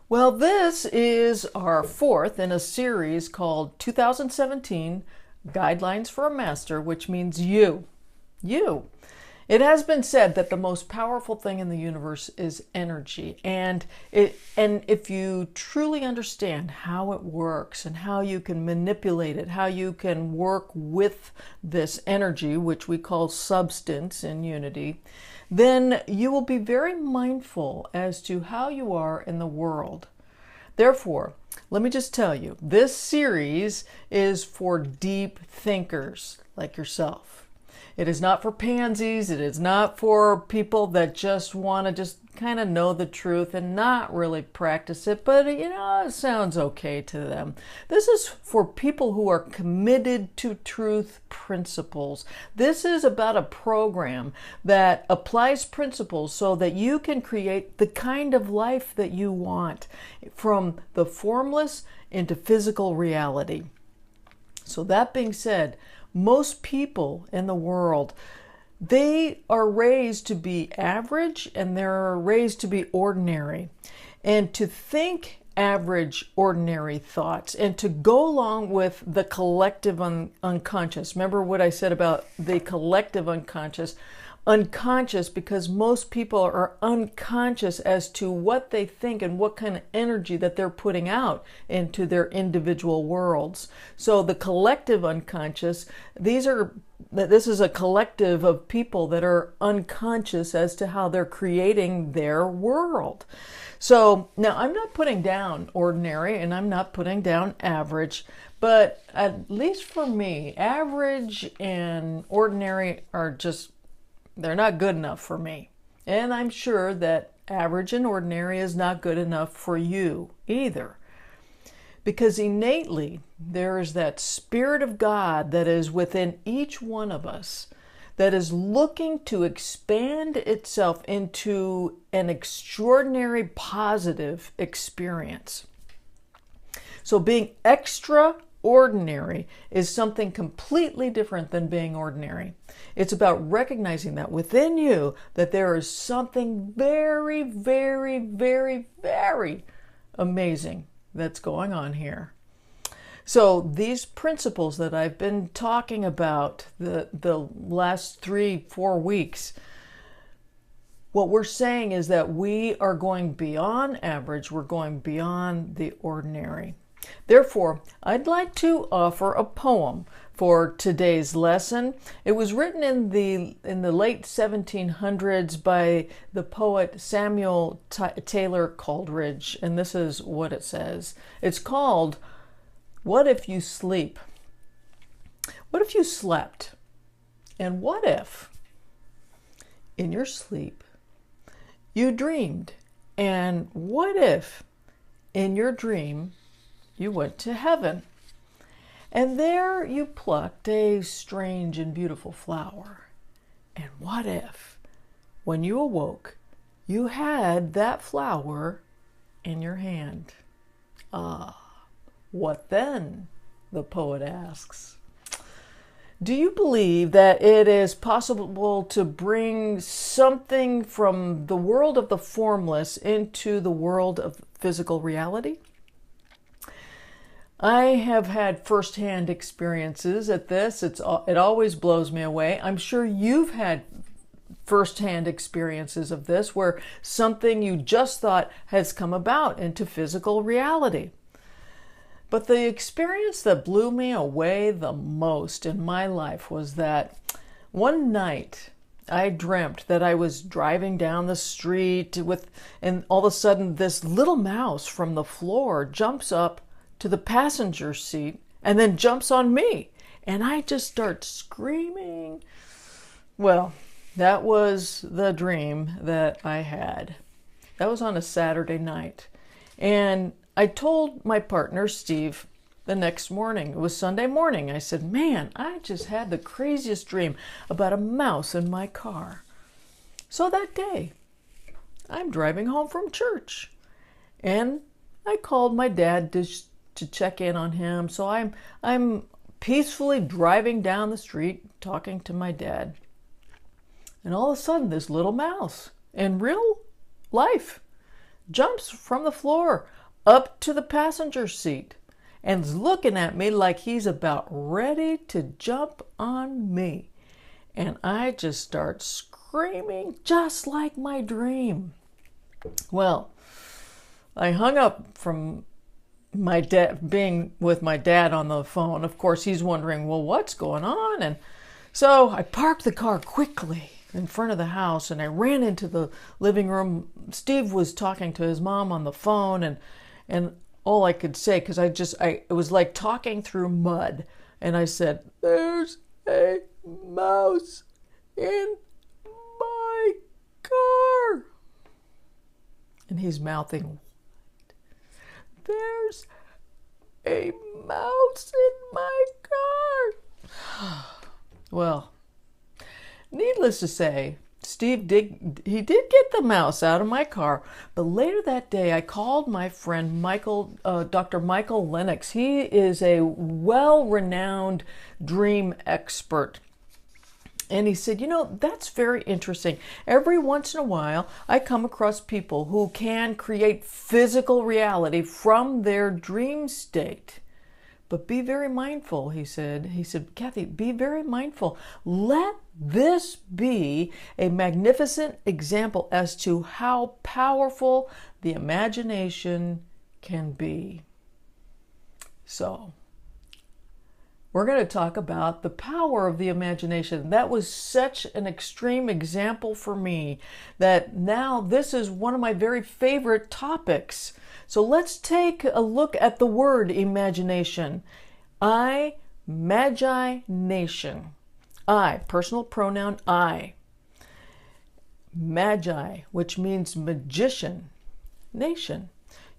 Well, this is our fourth in a series called 2017 Guidelines for a Master, which means you. You. It has been said that the most powerful thing in the universe is energy, and if you truly understand how it works and how you can manipulate it, how you can work with this energy, which we call substance in unity, then you will be very mindful as to how you are in the world. Therefore, let me just tell you, this series is for deep thinkers like yourself. It is not for pansies. It is not for people that just want to just kind of know the truth and not really practice it, but it sounds okay to them. This is for people who are committed to truth principles. This is about a program that applies principles so that you can create the kind of life that you want, from the formless into physical reality. So that being said, most people in the world, they are raised to be average and they're raised to be ordinary. And to think average, ordinary thoughts and to go along with the collective unconscious. Remember what I said about the collective unconscious? Unconscious because most people are unconscious as to what they think and what kind of energy that they're putting out into their individual worlds. So the collective unconscious, this is a collective of people that are unconscious as to how they're creating their world. So now I'm not putting down ordinary and I'm not putting down average, but at least for me, average and ordinary are just, they're not good enough for me. And I'm sure that average and ordinary is not good enough for you either. Because innately, there is that Spirit of God that is within each one of us that is looking to expand itself into an extraordinary positive experience. So being extraordinary is something completely different than being ordinary. It's about recognizing that within you that there is something very, very, very, very amazing that's going on here. So these principles that I've been talking about the last 3-4 weeks, what we're saying is that we are going beyond average, we're going beyond the ordinary. Therefore, I'd like to offer a poem for today's lesson. It was written in the late 1700s by the poet Samuel Taylor Coleridge, and this is what it says. It's called, "What If You Sleep?" What if you slept? And what if, in your sleep, you dreamed? And what if, in your dream, you went to heaven? And there you plucked a strange and beautiful flower. And what if, when you awoke, you had that flower in your hand? Ah, what then? The poet asks. Do you believe that it is possible to bring something from the world of the formless into the world of physical reality? I have had firsthand experiences at this. It always blows me away. I'm sure you've had firsthand experiences of this where something you just thought has come about into physical reality. But the experience that blew me away the most in my life was that one night I dreamt that I was driving down the street and all of a sudden this little mouse from the floor jumps up to the passenger seat and then jumps on me. And I just start screaming. Well, that was the dream that I had. That was on a Saturday night. And I told my partner, Steve, the next morning. It was Sunday morning. I said, man, I just had the craziest dream about a mouse in my car. So that day, I'm driving home from church. And I called my dad to check in on him. So I'm peacefully driving down the street talking to my dad. And all of a sudden, this little mouse in real life jumps from the floor up to the passenger seat and is looking at me like he's about ready to jump on me. And I just start screaming just like my dream. Well, I hung up from my dad, being with my dad on the phone. Of course, he's wondering, well, what's going on? And so I parked the car quickly in front of the house and I ran into the living room. Steve was talking to his mom on the phone, and all I could say, because it was like talking through mud. And I said, "There's a mouse in my car." And he's mouthing, "There's a mouse in my car." Well, needless to say, Steve did get the mouse out of my car. But later that day, I called my friend Dr. Michael Lennox. He is a well-renowned dream expert. And he said, that's very interesting. Every once in a while, I come across people who can create physical reality from their dream state. But be very mindful, he said. He said, "Cathy, be very mindful. Let this be a magnificent example as to how powerful the imagination can be." So, we're going to talk about the power of the imagination. That was such an extreme example for me that now this is one of my very favorite topics. So let's take a look at the word imagination. Imagination. I, personal pronoun I. Magi, which means magician. Nation.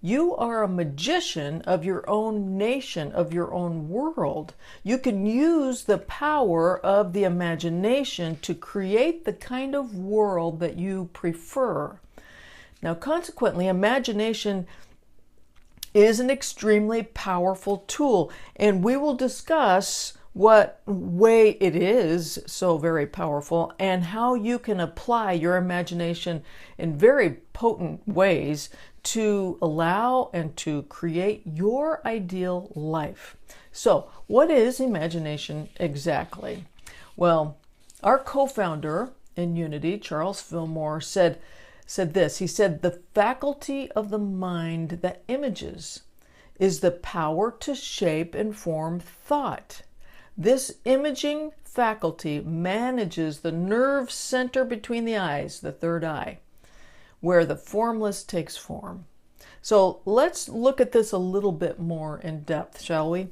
You are a magician of your own nation, of your own world. You can use the power of the imagination to create the kind of world that you prefer. Now, consequently, imagination is an extremely powerful tool, and we will discuss what way it is so very powerful and how you can apply your imagination in very potent ways to allow and to create your ideal life. So, what is imagination exactly? Well, our co-founder in Unity, Charles Fillmore, said this. He said, "The faculty of the mind that images is the power to shape and form thought. This imaging faculty manages the nerve center between the eyes, the third eye, where the formless takes form." So let's look at this a little bit more in depth, shall we?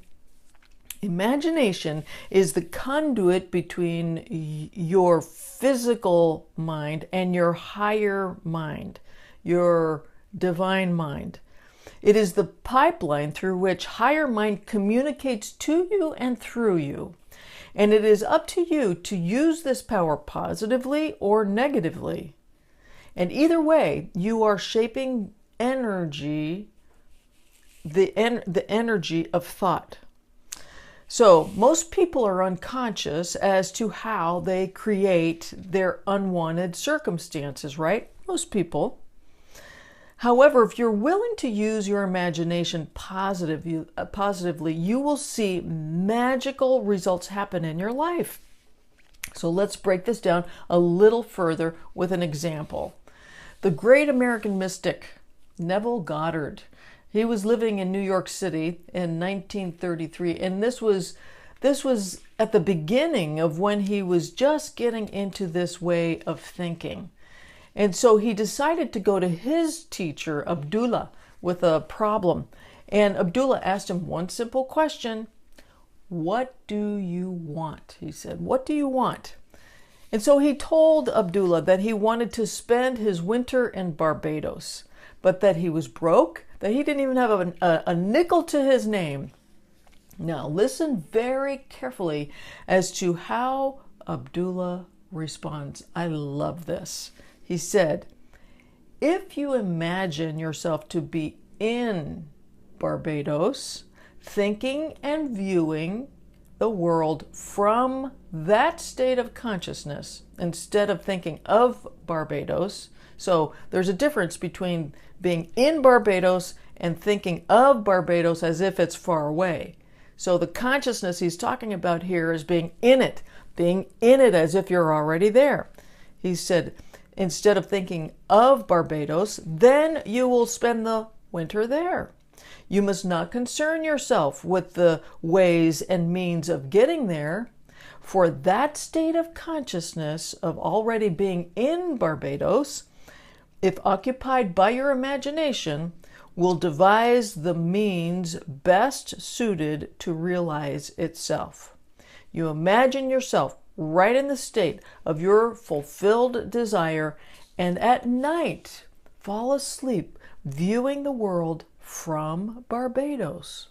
Imagination is the conduit between your physical mind and your higher mind, your divine mind. It is the pipeline through which higher mind communicates to you and through you. And it is up to you to use this power positively or negatively. And either way, you are shaping energy, the energy of thought. So most people are unconscious as to how they create their unwanted circumstances, right? Most people. However, if you're willing to use your imagination positively, you will see magical results happen in your life. So let's break this down a little further with an example. The great American mystic, Neville Goddard. He was living in New York City in 1933, and this was at the beginning of when he was just getting into this way of thinking. And so he decided to go to his teacher, Abdullah, with a problem. And Abdullah asked him one simple question: "What do you want?" He said, "What do you want?" And so he told Abdullah that he wanted to spend his winter in Barbados, but that he was broke, that he didn't even have a nickel to his name. Now listen very carefully as to how Abdullah responds. I love this. He said, "If you imagine yourself to be in Barbados, thinking and viewing the world from that state of consciousness, instead of thinking of Barbados, So there's a difference between being in Barbados and thinking of Barbados as if it's far away. So the consciousness he's talking about here is being in it as if you're already there. He said, instead of thinking of Barbados, then you will spend the winter there. You must not concern yourself with the ways and means of getting there, for that state of consciousness of already being in Barbados, if occupied by your imagination, will devise the means best suited to realize itself. You imagine yourself right in the state of your fulfilled desire, and at night fall asleep viewing the world from Barbados.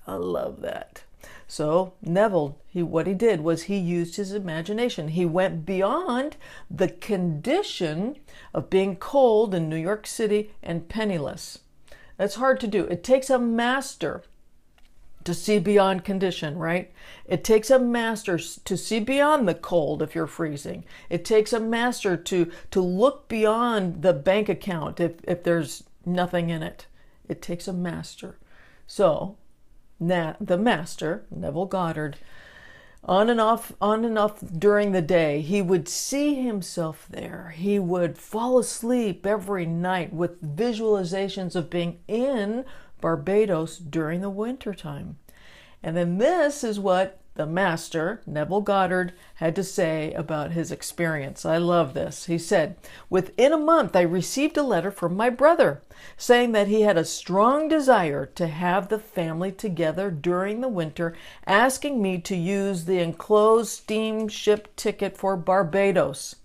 I love that. So Neville, what he did was he used his imagination. He went beyond the condition of being cold in New York City and penniless. That's hard to do. It takes a master to see beyond condition, right? It takes a master to see beyond the cold if you're freezing. It takes a master to look beyond the bank account if there's nothing in it. It takes a master. So the master, Neville Goddard, on and off during the day, he would see himself there. He would fall asleep every night with visualizations of being in Barbados during the winter time. And then this is what the master, Neville Goddard, had to say about his experience. I love this. He said, "Within a month, I received a letter from my brother saying that he had a strong desire to have the family together during the winter, asking me to use the enclosed steamship ticket for Barbados.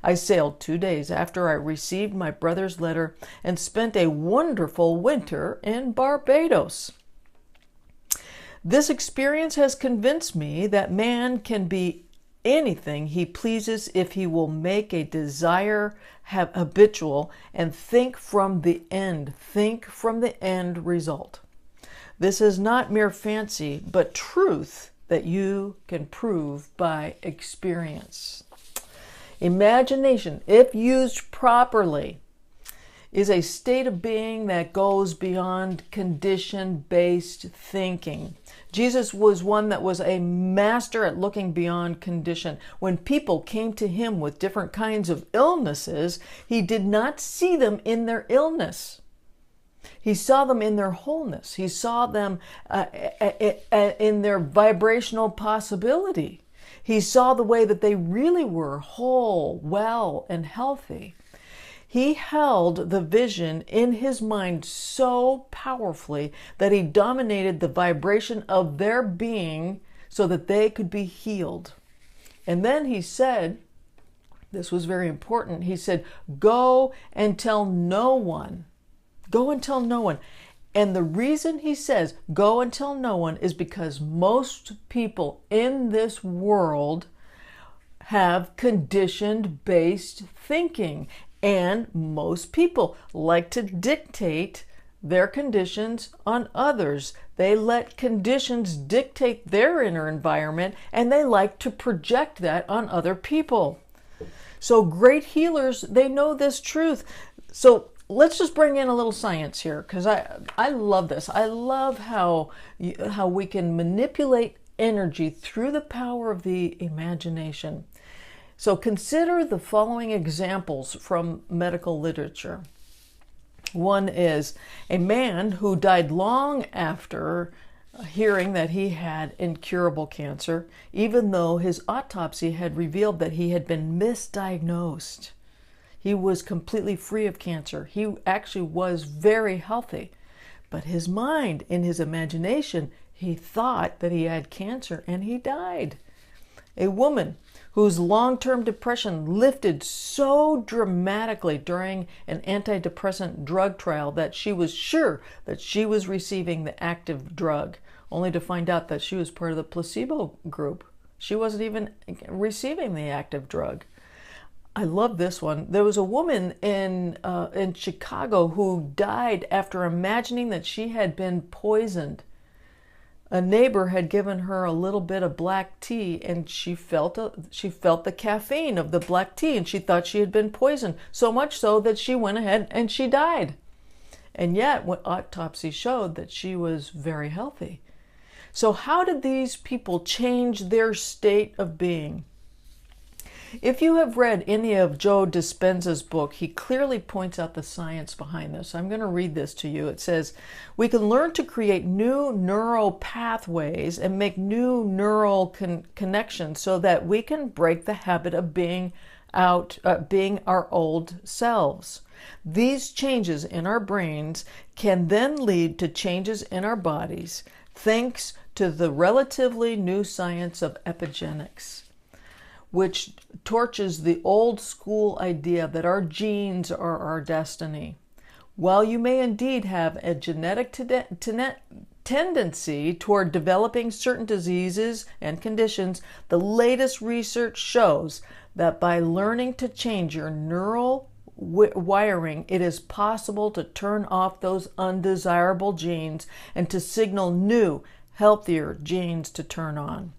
I sailed 2 days after I received my brother's letter and spent a wonderful winter in Barbados. This experience has convinced me that man can be anything he pleases if he will make a desire habitual and think from the end result. This is not mere fancy, but truth that you can prove by experience." Imagination, if used properly, is a state of being that goes beyond condition-based thinking. Jesus was one that was a master at looking beyond condition. When people came to him with different kinds of illnesses, he did not see them in their illness. He saw them in their wholeness. He saw them in their vibrational possibility. He saw the way that they really were, whole, well, and healthy. He held the vision in his mind so powerfully that he dominated the vibration of their being so that they could be healed. And then he said, this was very important, he said, "Go and tell no one." Go and tell no one. And the reason he says, "Go and tell no one," is because most people in this world have conditioned-based thinking. And most people like to dictate their conditions on others. They let conditions dictate their inner environment, and they like to project that on other people. So great healers, they know this truth. So let's just bring in a little science here, because I love this. I love how we can manipulate energy through the power of the imagination. So consider the following examples from medical literature. One is a man who died long after hearing that he had incurable cancer, even though his autopsy had revealed that he had been misdiagnosed. He was completely free of cancer. He actually was very healthy. But his mind, in his imagination, he thought that he had cancer and he died. A woman whose long-term depression lifted so dramatically during an antidepressant drug trial that she was sure that she was receiving the active drug, only to find out that she was part of the placebo group. She wasn't even receiving the active drug. I love this one. There was a woman in Chicago who died after imagining that she had been poisoned. A neighbor had given her a little bit of black tea, and she felt the caffeine of the black tea, and she thought she had been poisoned, so much so that she went ahead and she died. And yet, what autopsy showed that she was very healthy. So how did these people change their state of being? If you have read any of Joe Dispenza's book, he clearly points out the science behind this. I'm going to read this to you. It says, we can learn to create new neural pathways and make new neural connections so that we can break the habit of being our old selves. These changes in our brains can then lead to changes in our bodies, thanks to the relatively new science of epigenetics, which torches the old school idea that our genes are our destiny. While you may indeed have a genetic tendency toward developing certain diseases and conditions, the latest research shows that by learning to change your neural wiring, it is possible to turn off those undesirable genes and to signal new, healthier genes to turn on.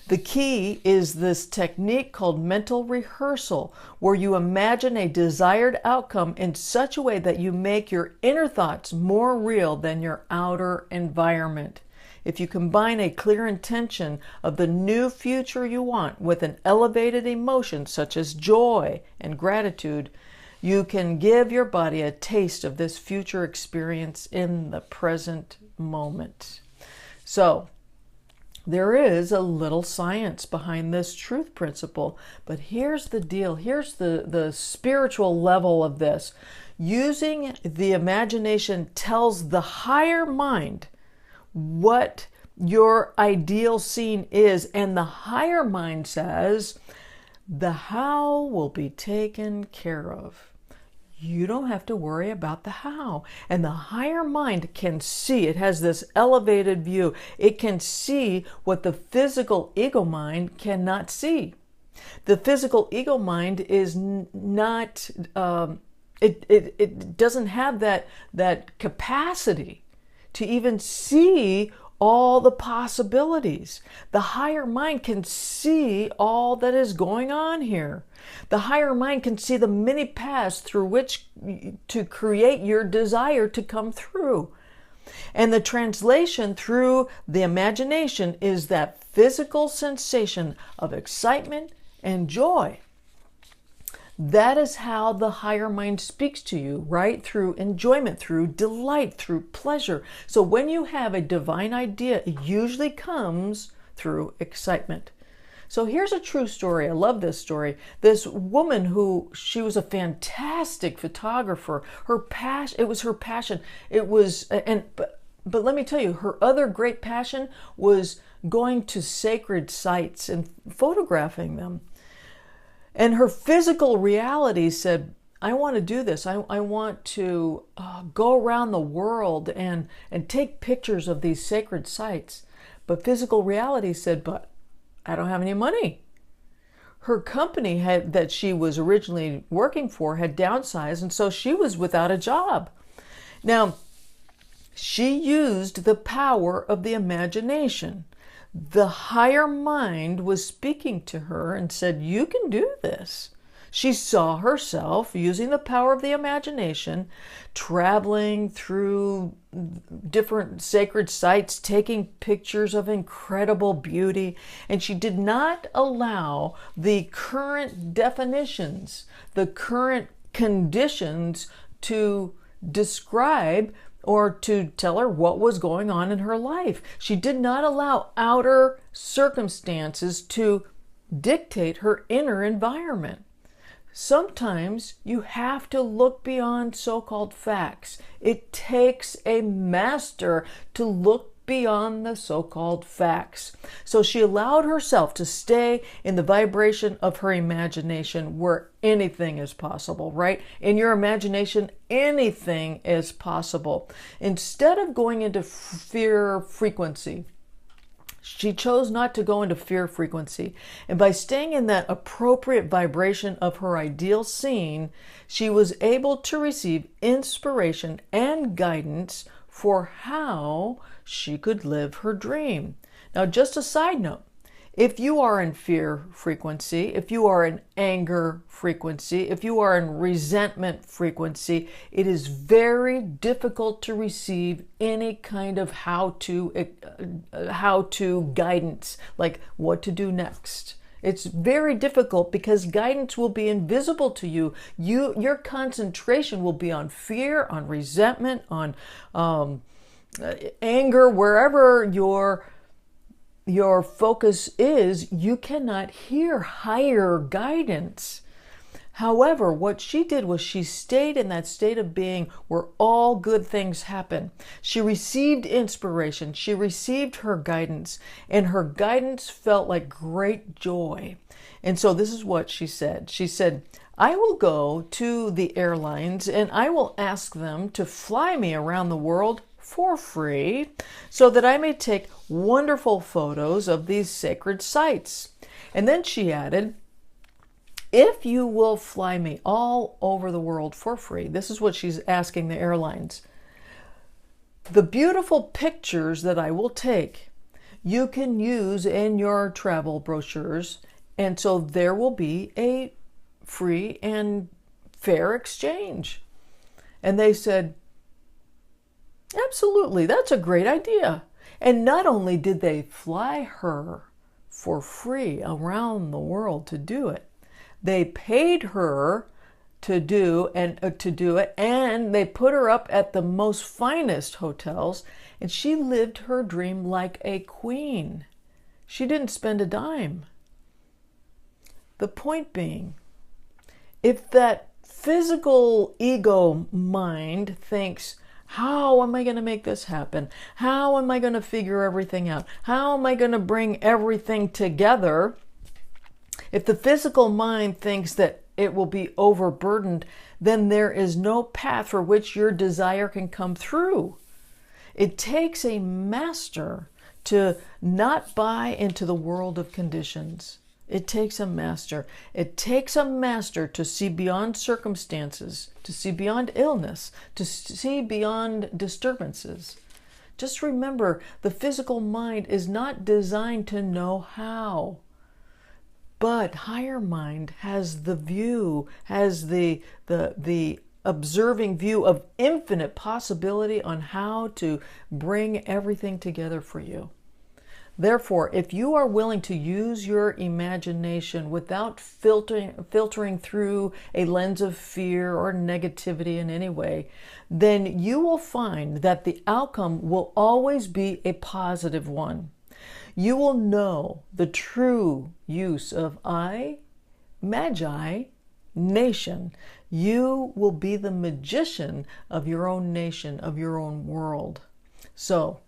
The key is this technique called mental rehearsal, where you imagine a desired outcome in such a way that you make your inner thoughts more real than your outer environment. If you combine a clear intention of the new future you want with an elevated emotion such as joy and gratitude, you can give your body a taste of this future experience in the present moment. So, there is a little science behind this truth principle, but here's the deal. Here's the spiritual level of this. Using the imagination tells the higher mind what your ideal scene is, and the higher mind says, the how will be taken care of. You don't have to worry about the how. And the higher mind can see. It has this elevated view. It can see what the physical ego mind cannot see. The physical ego mind is not, it doesn't have that capacity to even see all the possibilities. The higher mind can see all that is going on here. The higher mind can see the many paths through which to create your desire to come through. And the translation through the imagination is that physical sensation of excitement and joy. That is how the higher mind speaks to you, right? Through enjoyment, through delight, through pleasure. So when you have a divine idea, it usually comes through excitement. So here's a true story. I love this story. This woman she was a fantastic photographer. It was her passion. But let me tell you, her other great passion was going to sacred sites and photographing them. And her physical reality said, I want to do this. I want to go around the world and take pictures of these sacred sites. But physical reality said, but I don't have any money. Her company that she was originally working for had downsized, and so she was without a job. Now, she used the power of the imagination. The higher mind was speaking to her and said, you can do this. She saw herself using the power of the imagination, traveling through different sacred sites, taking pictures of incredible beauty, and she did not allow the current definitions, the current conditions to describe or to tell her what was going on in her life. She did not allow outer circumstances to dictate her inner environment. Sometimes you have to look beyond so-called facts. It takes a master to look beyond the so-called facts. So she allowed herself to stay in the vibration of her imagination, where anything is possible, right? In your imagination, anything is possible. Instead of going into fear frequency, She chose not to go into fear frequency. And by staying in that appropriate vibration of her ideal scene, she was able to receive inspiration and guidance for how she could live her dream. Now, just a side note, if you are in fear frequency, if you are in anger frequency, if you are in resentment frequency, it is very difficult to receive any kind of how-to guidance, like what to do next. It's very difficult because guidance will be invisible to you. Your concentration will be on fear, on resentment, on anger, wherever your focus is. You cannot hear higher guidance. However, what she did was she stayed in that state of being where all good things happen. She received inspiration. She received her guidance, and her guidance felt like great joy. And so this is what she said. She said, I will go to the airlines and I will ask them to fly me around the world for free so that I may take wonderful photos of these sacred sites. And then she added, if you will fly me all over the world for free, this is what she's asking the airlines, the beautiful pictures that I will take, you can use in your travel brochures. And so there will be a free and fair exchange. And they said, absolutely, that's a great idea. And not only did they fly her for free around the world to do it, they paid her to do it, and they put her up at the most finest hotels, and she lived her dream like a queen. She didn't spend a dime. The point being, if that physical ego mind thinks, how am I going to make this happen? How am I going to figure everything out? How am I going to bring everything together? If the physical mind thinks that it will be overburdened, then there is no path for which your desire can come through. It takes a master to not buy into the world of conditions. It takes a master. It takes a master to see beyond circumstances, to see beyond illness, to see beyond disturbances. Just remember, the physical mind is not designed to know how. But higher mind has the view, has the observing view of infinite possibility on how to bring everything together for you. Therefore, if you are willing to use your imagination without filtering through a lens of fear or negativity in any way, then you will find that the outcome will always be a positive one. You will know the true use of I, Magi, nation. You will be the magician of your own nation, of your own world. So,